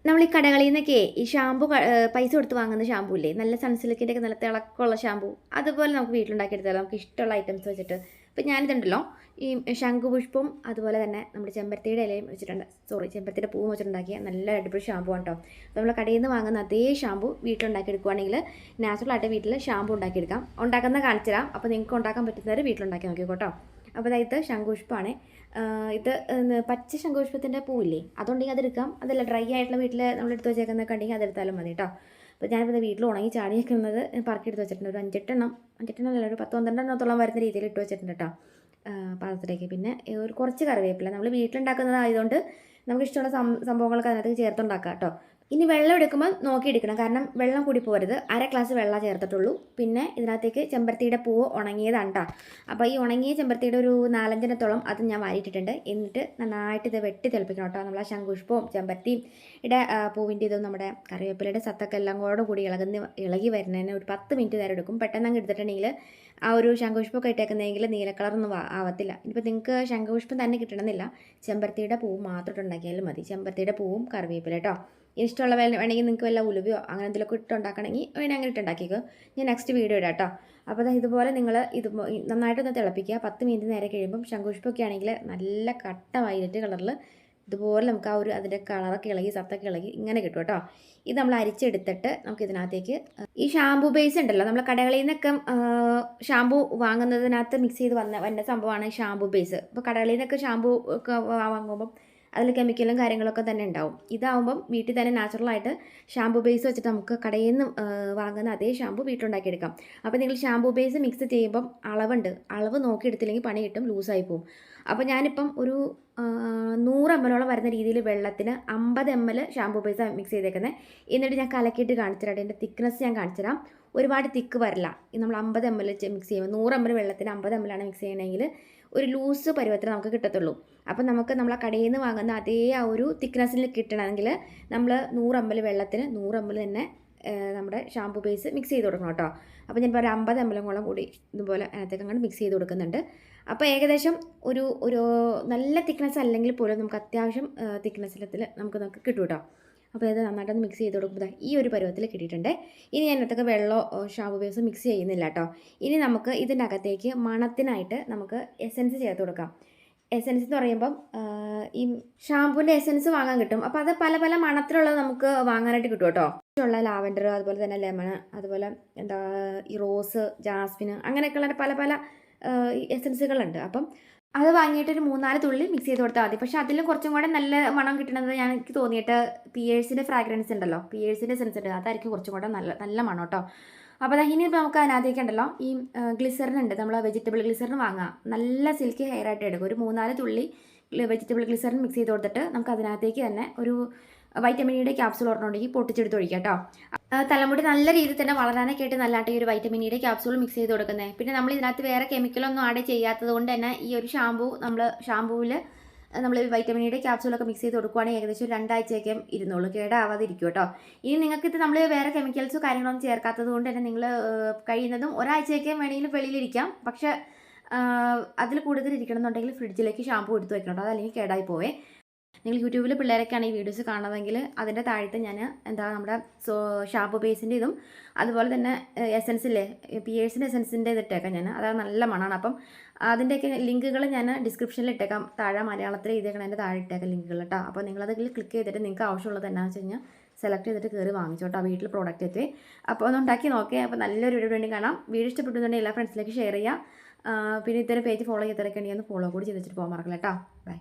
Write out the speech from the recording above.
നമ്മൾ ഈ കടകളിൽ നിന്നൊക്കെ ഈ ഷാമ്പു പൈസ കൊടുത്ത് വാങ്ങുന്ന ഷാമ്പു ഇല്ലേ, നല്ല സൺസിൽക്കിൻ്റെ ഒക്കെ നല്ല തിളക്കമുള്ള ഷാമ്പു, അതുപോലെ നമുക്ക് വീട്ടിലുണ്ടാക്കിയെടുത്താലോ, നമുക്ക് ഇഷ്ടമുള്ള ഐറ്റംസ് വെച്ചിട്ട്. ഇപ്പം ഞാനിതുണ്ടല്ലോ, ഈ ശംഖുപുഷ്പവും അതുപോലെ തന്നെ നമ്മുടെ ചെമ്പരത്തിയുടെ ഇലയും വെച്ചിട്ടുണ്ട്, ചെമ്പരത്തിയുടെ പൂവും വെച്ചിട്ടുണ്ടാക്കിയ നല്ല അടിപൊളി ഷാമ്പു ആണ് കേട്ടോ. അപ്പോൾ നമ്മൾ കടയിൽ നിന്ന് വാങ്ങുന്ന അതേ ഷാമ്പു വീട്ടിലുണ്ടാക്കിയെടുക്കുകയാണെങ്കിൽ നാച്ചുറലായിട്ട് വീട്ടിൽ ഷാമ്പു ഉണ്ടാക്കിയെടുക്കാം. ഉണ്ടാക്കുന്നത് കാണിച്ചു തരാം. അപ്പോൾ നിങ്ങൾക്ക് ഉണ്ടാക്കാൻ പറ്റുന്നവർ വീട്ടിലുണ്ടാക്കി നോക്കിക്കോട്ടോ. അപ്പോൾ അതായത് ശംഖുപുഷ്പമാണ്. ഇത് പച്ച ശംഖുപുഷ്പത്തിൻ്റെ പൂവില്ലേ, അതുണ്ടെങ്കിൽ അതെടുക്കാം. അതല്ല ഡ്രൈ ആയിട്ടുള്ള വീട്ടിൽ നമ്മളെടുത്ത് വെച്ചേക്കുന്നതൊക്കെ ഉണ്ടെങ്കിൽ അതെടുത്താലും മതി കേട്ടോ. അപ്പോൾ ഞാനിപ്പോൾ വീട്ടിൽ ഉണങ്ങി ചാടി വെക്കുന്നത് പറക്കിയെടുത്ത് വെച്ചിട്ടുണ്ട്. ഒരു അഞ്ചെട്ടെണ്ണം അല്ല, ഒരു 10-12 വരുന്ന രീതിയിൽ ഇട്ട് വെച്ചിട്ടുണ്ട് കേട്ടോ പാത്രത്തിലേക്ക്. പിന്നെ ഒരു കുറച്ച് കറിവേപ്പില, നമ്മൾ വീട്ടിലുണ്ടാക്കുന്നതായതുകൊണ്ട് നമുക്ക് ഇഷ്ടമുള്ള സംഭവങ്ങളൊക്കെ അതിനകത്ത് ചേർത്തുണ്ടാക്കാം കേട്ടോ. ഇനി വെള്ളം എടുക്കുമ്പോൾ നോക്കിയെടുക്കണം, കാരണം വെള്ളം കൂടി പോരുത്. 1/2 ഗ്ലാസ് വെള്ളം ചേർത്തിട്ടുള്ളൂ. പിന്നെ ഇതിനകത്തേക്ക് ചെമ്പരത്തിയുടെ പൂവ് ഉണങ്ങിയതാണ് കേട്ടോ. അപ്പോൾ ഈ ഉണങ്ങിയ ചെമ്പരത്തിയുടെ ഒരു 4-5 അത് ഞാൻ വാരിയിട്ടിട്ടുണ്ട്. എന്നിട്ട് നന്നായിട്ട് ഇത് വെട്ടി തിളപ്പിക്കണം കേട്ടോ. നമ്മൾ ആ ശംഖുപുഷ്പവും ചെമ്പരത്തിയും പൂവിൻ്റെ ഇതും നമ്മുടെ കറിവേപ്പിലയുടെ സത്തൊക്കെ എല്ലാം കൂടി ഇളകി വരുന്നതിന് ഒരു 10 മിനിറ്റ് നേരം എടുക്കും. പെട്ടെന്ന് അങ്ങ് എടുത്തിട്ടുണ്ടെങ്കിൽ ആ ഒരു ശംഖുപുഷ്പമൊക്കെ ഇട്ടേക്കുന്നതെങ്കിൽ നീല കളറൊന്നും ആവത്തില്ല. ഇനിയിപ്പോൾ നിങ്ങൾക്ക് ശംഖുപുഷ്പം തന്നെ കിട്ടണമെന്നില്ല, ചെമ്പരത്തിയുടെ പൂവ് മാത്രം ഉണ്ടാക്കിയാലും മതി. ചെമ്പരത്തിയുടെ പൂവും കറിവേപ്പില കേട്ടോ. ഇഷ്ടമുള്ള വേണമെങ്കിൽ നിങ്ങൾക്ക് വല്ല ഉലുവയോ അങ്ങനെ എന്തെങ്കിലുമൊക്കെ ഇട്ടുണ്ടാക്കണമെങ്കിൽ വേണമെങ്കിൽ അങ്ങനെ ഇട്ടുണ്ടാക്കിക്കോ. ഞാൻ നെക്സ്റ്റ് വീഡിയോ ഇടാം കേട്ടോ. അപ്പോൾ ഇതുപോലെ നിങ്ങൾ നന്നായിട്ടൊന്ന് തിളപ്പിക്കുക. 10 മിനിറ്റ് നേരെ കഴിയുമ്പം ശംഖുപുഷ്പമൊക്കെ ആണെങ്കിൽ നല്ല കട്ട വയലറ്റ് കളറിൽ ഇതുപോലെ നമുക്ക് ആ ഒരു അതിൻ്റെ കളറൊക്കെ ഇളകി സത്തൊക്കെ ഇളകി ഇങ്ങനെ കിട്ടും കേട്ടോ. ഇത് നമ്മൾ അരിച്ചെടുത്തിട്ട് നമുക്ക് ഇതിനകത്തേക്ക് ഈ ഷാമ്പു ബേസ് ഉണ്ടല്ലോ, നമ്മൾ കടകളിൽ നിന്നൊക്കെ ഷാമ്പു വാങ്ങുന്നതിനകത്ത് മിക്സ് ചെയ്ത് വന്ന സംഭവമാണ് ഷാമ്പു ബേസ്. അപ്പോൾ കടകളിൽ നിന്നൊക്കെ ഷാമ്പു ഒക്കെ വാങ്ങുമ്പം അതിൽ കെമിക്കലും കാര്യങ്ങളൊക്കെ തന്നെ ഉണ്ടാവും. ഇതാവുമ്പം വീട്ടിൽ തന്നെ നാച്ചുറലായിട്ട് ഷാമ്പു ബേസ് വെച്ചിട്ട് നമുക്ക് കടയിൽ നിന്ന് വാങ്ങുന്ന അതേ ഷാമ്പു വീട്ടിലുണ്ടാക്കിയെടുക്കാം. അപ്പോൾ നിങ്ങൾ ഷാമ്പു ബേസ് മിക്സ് ചെയ്യുമ്പം അളവ് നോക്കിയെടുത്തില്ലെങ്കിൽ പണി കിട്ടും, ലൂസായി പോകും. അപ്പോൾ ഞാനിപ്പം ഒരു 100 ml വരുന്ന രീതിയിൽ വെള്ളത്തിന് 50 ml ഷാമ്പു ബേസ് മിക്സ് ചെയ്തേക്കുന്നത്. എന്നിട്ട് ഞാൻ കലക്കിയിട്ട് കാണിച്ചു തരാം. അതിൻ്റെ തിക്നെസ് ഞാൻ കാണിച്ചു തരാം. ഒരുപാട് തിക്ക് വരില്ല. നമ്മൾ 50 ml മിക്സ് ചെയ്യുമ്പോൾ 100 ml വെള്ളത്തിന് 50 ml ആണ് മിക്സ് ചെയ്യണമെങ്കിൽ ഒരു ലൂസ് പരുവത്തിന് നമുക്ക് കിട്ടത്തുള്ളൂ. അപ്പം നമ്മളെ കടയിൽ നിന്ന് വാങ്ങുന്ന അതേ ആ ഒരു തിക്നെസ്സിൽ കിട്ടണമെങ്കിൽ നമ്മൾ 100 ml വെള്ളത്തിന് 100 ml തന്നെ നമ്മുടെ ഷാമ്പു ബേസ് മിക്സ് ചെയ്ത് കൊടുക്കണം കേട്ടോ. അപ്പോൾ ഞാനിപ്പോൾ ഒരു 50 ml കൂടി ഇതുപോലെ അതിനകത്തേക്ക് അങ്ങോട്ട് മിക്സ് ചെയ്ത് കൊടുക്കുന്നുണ്ട്. അപ്പോൾ ഏകദേശം ഒരു നല്ല തിക്നെസ് അല്ലെങ്കിൽ പോലും നമുക്ക് അത്യാവശ്യം തിക്നെസ്സിലത്തിൽ നമുക്ക് കിട്ടും കേട്ടോ. അപ്പോൾ ഇത് നന്നായിട്ടൊന്ന് മിക്സ് ചെയ്ത് കൊടുക്കുമ്പോൾ ഈ ഒരു പരുവത്തിൽ കിട്ടിയിട്ടുണ്ട്. ഇനി ഞാൻ ഇതിനകത്തൊക്കെ വെള്ളമോ ഷാമ്പു ബേസ് മിക്സ് ചെയ്യുന്നില്ല കേട്ടോ. ഇനി നമുക്ക് ഇതിൻ്റെ അകത്തേക്ക് മണത്തിനായിട്ട് നമുക്ക് എസൻസ് ചേർത്ത് കൊടുക്കാം. എസൻസ് എന്ന് പറയുമ്പം ഈ ഷാമ്പൂവിൻ്റെ എസൻസ് വാങ്ങാൻ കിട്ടും. അപ്പോൾ അത് പല പല മണത്തിലുള്ളത് നമുക്ക് വാങ്ങാനായിട്ട് കിട്ടും കേട്ടോ. ഇഷ്ടമുള്ള ലാവൻഡർ, അതുപോലെ തന്നെ ലെമൺ, അതുപോലെ ഈ റോസ്, ജാസ്മിന്, അങ്ങനെയൊക്കെയുള്ള പല പല എസൻസുകളുണ്ട്. അപ്പം അത് വാങ്ങിയിട്ട് ഒരു 3-4 തുള്ളി മിക്സ് ചെയ്ത് കൊടുത്താൽ മതി. പക്ഷേ അതിലും കുറച്ചും കൂടെ നല്ല മണം കിട്ടണത് എനിക്ക് തോന്നിയിട്ട് പിയേഴ്സിൻ്റെ ഫ്രാഗ്രൻസ് ഉണ്ടല്ലോ, പിയേഴ്സിൻ്റെ എസൻസ് ഉണ്ട്, അതായിരിക്കും കുറച്ചും കൂടെ നല്ല മണം കേട്ടോ. അപ്പോൾ ഇനി നമുക്ക് അതിനകത്തേക്ക് ഉണ്ടല്ലോ ഈ ഗ്ലിസറിൻ ഉണ്ട്, നമ്മൾ വെജിറ്റബിൾ ഗ്ലിസറിൻ വാങ്ങാം. നല്ല സിൽക്കി ഹെയർ ആയിട്ട് എടുക്കും. ഒരു 3-4 തുള്ളി വെജിറ്റബിൾ ഗ്ലിസറിൻ മിക്സ് ചെയ്ത് കൊടുത്തിട്ട് നമുക്ക് അതിനകത്തേക്ക് തന്നെ ഒരു വൈറ്റമിൻ ഇയുടെ ക്യാപ്സൂൾ ഒരെണ്ണമുണ്ടെങ്കിൽ പൊട്ടിച്ചെടുത്ത് ഒഴിക്കാം കേട്ടോ. തലമുടി നല്ല രീതിയിൽ തന്നെ വളരാനൊക്കെ ആയിട്ട് നല്ലതായിട്ട് ഈ ഒരു വൈറ്റമിൻ ഇയുടെ ക്യാപ്സൂൾ മിക്സ് ചെയ്ത് കൊടുക്കുന്നത്. പിന്നെ നമ്മൾ ഇതിനകത്ത് വേറെ കെമിക്കലൊന്നും ആഡ് ചെയ്യാത്തത് കൊണ്ട് തന്നെ ഈ ഒരു ഷാമ്പൂവിൽ നമ്മൾ വൈറ്റമിൻ ഇയുടെ ക്യാപ്സൂളൊക്കെ മിക്സ് ചെയ്ത് കൊടുക്കുകയാണെങ്കിൽ ഏകദേശം 2 ആഴ്ചയൊക്കെ ഇരുന്നുള്ളൂ, കേടാവാതിരിക്കും കേട്ടോ. ഇനി നിങ്ങൾക്കിത് നമ്മൾ വേറെ കെമിക്കൽസോ കാര്യങ്ങളൊന്നും ചേർക്കാത്തത് കൊണ്ട് തന്നെ നിങ്ങൾ കഴിയുന്നതും 1 ആഴ്ചയൊക്കെ വേണമെങ്കിൽ വെളിയിലിരിക്കാം. പക്ഷേ അതിൽ കൂടുതൽ ഇരിക്കണം എന്നുണ്ടെങ്കിൽ ഫ്രിഡ്ജിലേക്ക് ഷാമ്പൂ എടുത്ത് വെക്കണം, അതല്ലെങ്കിൽ കേടായി പോവേ. നിങ്ങൾ യൂട്യൂബിൽ പിള്ളേരൊക്കെയാണ് ഈ വീഡിയോസ് കാണുന്നതെങ്കിൽ അതിൻ്റെ താഴത്ത് ഞാൻ നമ്മുടെ ഷാമ്പു ബേസിൻ്റെ ഇതും അതുപോലെ തന്നെ എസൻസില്ലേ പിയേഴ്സിൻ്റെ എസൻസിൻ്റെ ഇതിട്ടേക്കാം ഞാൻ. അതാണ് നല്ല മണമാണ്. അപ്പം അതിൻ്റെയൊക്കെ ലിങ്കുകൾ ഞാൻ ഡിസ്ക്രിപ്ഷനിൽ ഇട്ടേക്കാം. താഴെ മലയാളത്തിൽ എഴുതിയേക്കണം, എൻ്റെ താഴെ ഇട്ടേക്കാം ലിങ്കുകൾ കേട്ടോ. അപ്പോൾ നിങ്ങളതിൽ ക്ലിക്ക് ചെയ്തിട്ട് നിങ്ങൾക്ക് ആവശ്യമുള്ളത് എന്നാന്ന് വെച്ച് കഴിഞ്ഞാൽ സെലക്ട് ചെയ്തിട്ട് കയറി വാങ്ങിച്ചോട്ടോ. വീട്ടിൽ പ്രോഡക്റ്റ് എത്തി. അപ്പോൾ ഒന്ന് ഉണ്ടാക്കി നോക്കിയേ. അപ്പോൾ നല്ലൊരു വീഡിയോ വേണ്ടി കാണാം. വീഡിയോ ഇഷ്ടപ്പെട്ടുണ്ടെങ്കിൽ എല്ലാ ഫ്രണ്ട്സിലേക്ക് ഷെയർ ചെയ്യാം. പിന്നെ ഇത്തരം പേജ് ഫോളോ ചെയ്തിട്ടൊക്കെ ഉണ്ടെങ്കിൽ ഒന്ന് ഫോളോ കൂടി ചെയ്ത് വെച്ചിട്ട് പോകാൻ മറക്കില്ല കേട്ടോ. ബൈ.